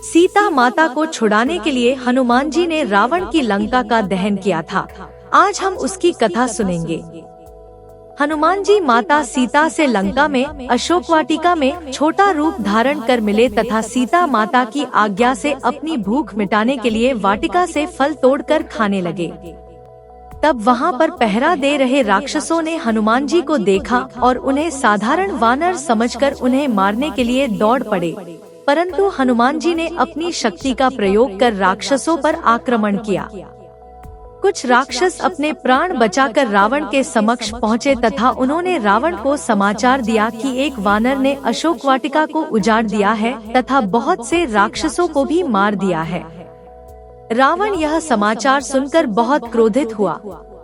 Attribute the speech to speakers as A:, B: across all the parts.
A: सीता माता को छुड़ाने के लिए हनुमान जी ने रावण की लंका का दहन किया था। आज हम उसकी कथा सुनेंगे। हनुमान जी माता सीता से लंका में अशोक वाटिका में छोटा रूप धारण कर मिले तथा सीता माता की आज्ञा से अपनी भूख मिटाने के लिए वाटिका से फल तोड़कर खाने लगे। तब वहां पर पहरा दे रहे राक्षसों ने हनुमान जी को देखा और उन्हें साधारण वानर समझकर उन्हें मारने के लिए दौड़ पड़े, परंतु हनुमान जी ने अपनी शक्ति का प्रयोग कर राक्षसों पर आक्रमण किया। कुछ राक्षस अपने प्राण बचाकर रावण के समक्ष पहुँचे तथा उन्होंने रावण को समाचार दिया कि एक वानर ने अशोक वाटिका को उजाड़ दिया है तथा बहुत से राक्षसों को भी मार दिया है। रावण यह समाचार सुनकर बहुत क्रोधित हुआ।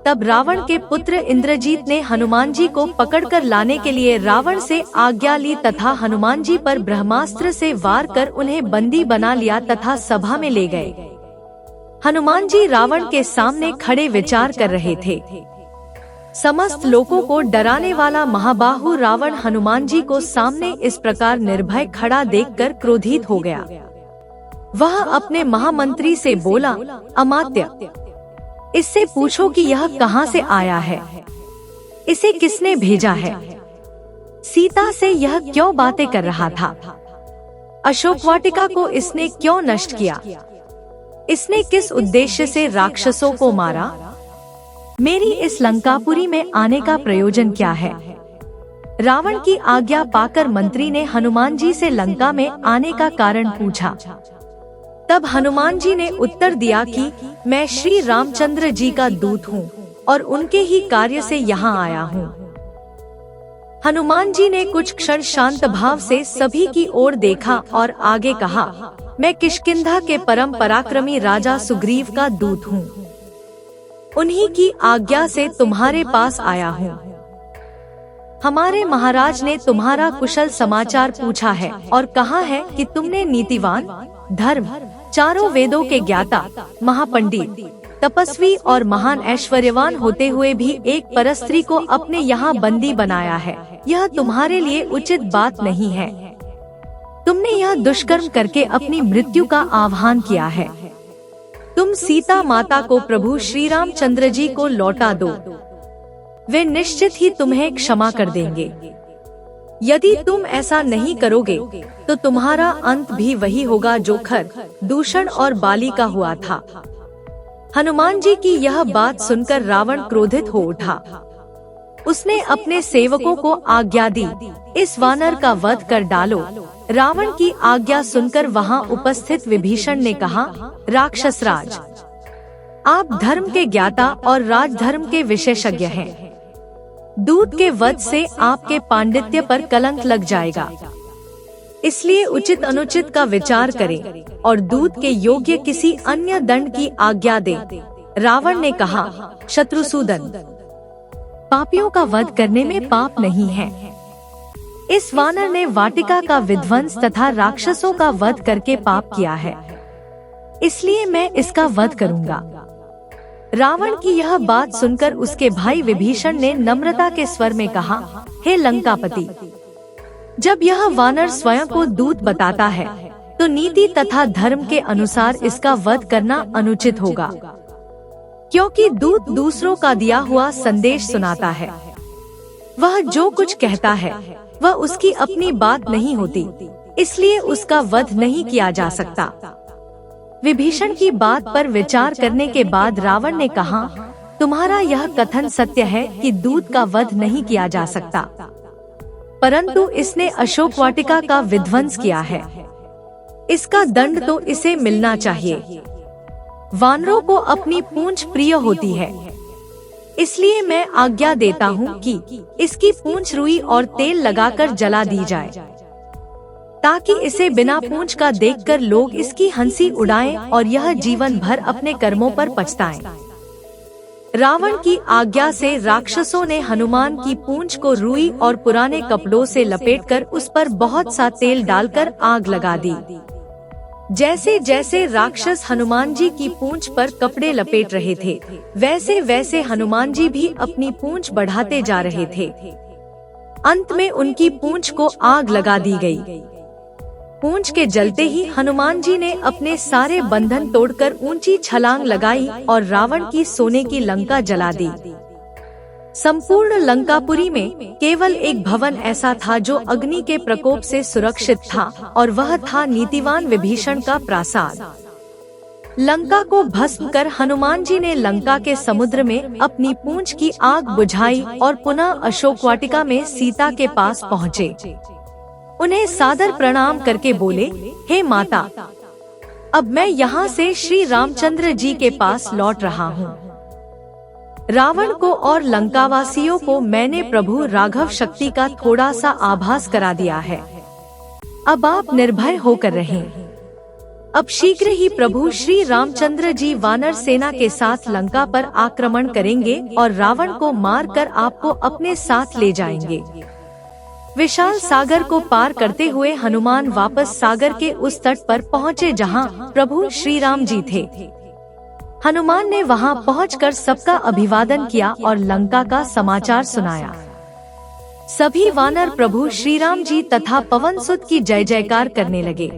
A: तब रावण के पुत्र इंद्रजीत ने हनुमान जी को पकड़कर लाने के लिए रावण से आज्ञा ली तथा हनुमान जी पर ब्रह्मास्त्र से वार कर उन्हें बंदी बना लिया तथा सभा में ले गए। हनुमान जी रावण के सामने खड़े विचार कर रहे थे। समस्त लोगों को डराने वाला महाबाहु रावण हनुमान जी को सामने इस प्रकार निर्भय खड़ा देखकर क्रोधित हो गया। वह अपने महामंत्री से बोला, अमात्य, इससे पूछो कि यह कहां से आया है, इसे किसने भेजा है, सीता से यह क्यों बातें कर रहा था, अशोक वाटिका को इसने क्यों नष्ट किया, इसने किस उद्देश्य से राक्षसों को मारा, मेरी इस लंकापुरी में आने का प्रयोजन क्या है। रावण की आज्ञा पाकर मंत्री ने हनुमान जी से लंका में आने का कारण पूछा। तब हनुमान जी ने उत्तर दिया कि मैं श्री रामचंद्र जी का दूत हूँ और उनके ही कार्य से यहाँ आया हूँ। हनुमान जी ने कुछ क्षण शांत भाव से सभी की ओर देखा और आगे कहा, मैं किष्किंधा के परम पराक्रमी राजा सुग्रीव का दूत हूँ, उन्हीं की आज्ञा से तुम्हारे पास आया हूँ। हमारे महाराज ने तुम्हारा कुशल समाचार पूछा है और कहा है कि तुमने नीतिवान, धर्म, चारों वेदों के ज्ञाता, महापंडित, तपस्वी और महान ऐश्वर्यवान होते हुए भी एक परस्त्री को अपने यहाँ बंदी बनाया है। यह तुम्हारे लिए उचित बात नहीं है। तुमने यह दुष्कर्म करके अपनी मृत्यु का आह्वान किया है। तुम सीता माता को प्रभु श्री रामचंद्र जी को लौटा दो, वे निश्चित ही तुम्हें क्षमा कर देंगे। यदि तुम ऐसा नहीं करोगे तो तुम्हारा अंत भी वही होगा जो खर, दूषण और बाली का हुआ था। हनुमान जी की यह बात सुनकर रावण क्रोधित हो उठा। उसने अपने सेवकों को आज्ञा दी, इस वानर का वध कर डालो। रावण की आज्ञा सुनकर वहां उपस्थित विभीषण ने कहा, राक्षस राज, आप धर्म के ज्ञाता और राजधर्म के विशेषज्ञ हैं। दूत के वध से आपके पांडित्य पर कलंक लग जाएगा, इसलिए उचित अनुचित का विचार करें और दूत के योग्य किसी अन्य दंड की आज्ञा दें। रावण ने कहा, शत्रुसूदन, पापियों का वध करने में पाप नहीं है। इस वानर ने वाटिका का विध्वंस तथा राक्षसों का वध करके पाप किया है, इसलिए मैं इसका वध करूंगा। रावण की यह बात सुनकर उसके भाई विभीषण ने नम्रता के स्वर में कहा, हे लंकापति, जब यह वानर स्वयं को दूत बताता है तो नीति तथा धर्म के अनुसार इसका वध करना अनुचित होगा, क्योंकि दूत दूसरों का दिया हुआ संदेश सुनाता है। वह जो कुछ कहता है वह उसकी अपनी बात नहीं होती, इसलिए उसका वध नहीं किया जा सकता। विभीषण की बात पर विचार करने के बाद रावण ने कहा, तुम्हारा यह कथन सत्य है कि दूत का वध नहीं किया जा सकता, परंतु इसने अशोक वाटिका का विध्वंस किया है, इसका दंड तो इसे मिलना चाहिए। वानरों को अपनी पूंछ प्रिय होती है, इसलिए मैं आज्ञा देता हूँ कि इसकी पूंछ रुई और तेल लगाकर जला दी जाए, ताकि इसे बिना पूंछ का देखकर लोग इसकी हंसी उड़ाएं और यह जीवन भर अपने कर्मों पर पछताएं। रावण की आज्ञा से राक्षसों ने हनुमान की पूंछ को रुई और पुराने कपड़ों से लपेटकर उस पर बहुत सा तेल डालकर आग लगा दी। जैसे जैसे राक्षस हनुमान जी की पूंछ पर कपड़े लपेट रहे थे, वैसे वैसे हनुमान जी भी अपनी पूंछ बढ़ाते जा रहे थे। अंत में उनकी पूंछ को आग लगा दी गई। पूंछ के जलते ही हनुमान जी ने अपने सारे बंधन तोड़कर ऊंची छलांग लगाई और रावण की सोने की लंका जला दी। संपूर्ण लंकापुरी में केवल एक भवन ऐसा था जो अग्नि के प्रकोप से सुरक्षित था, और वह था नीतिवान विभीषण का प्रासाद। लंका को भस्म कर हनुमान जी ने लंका के समुद्र में अपनी पूंछ की आग बुझाई और पुनः अशोक वाटिका में सीता के पास पहुँचे। उन्हें सादर प्रणाम करके बोले, हे माता, अब मैं यहाँ से श्री रामचंद्र जी के पास लौट रहा हूँ। रावण को और लंकावासियों को मैंने प्रभु राघव शक्ति का थोड़ा सा आभास करा दिया है। अब आप निर्भय होकर रहें। अब शीघ्र ही प्रभु श्री रामचंद्र जी वानर सेना के साथ लंका पर आक्रमण करेंगे और रावण को मारकर आपको अपने साथ ले जाएंगे। विशाल सागर को पार करते हुए हनुमान वापस सागर के उस तट पर पहुँचे जहाँ प्रभु श्री राम जी थे। हनुमान ने वहां पहुंचकर सबका अभिवादन किया और लंका का समाचार सुनाया। सभी वानर प्रभु श्री राम जी तथा पवन सुत की जय जयकार करने लगे।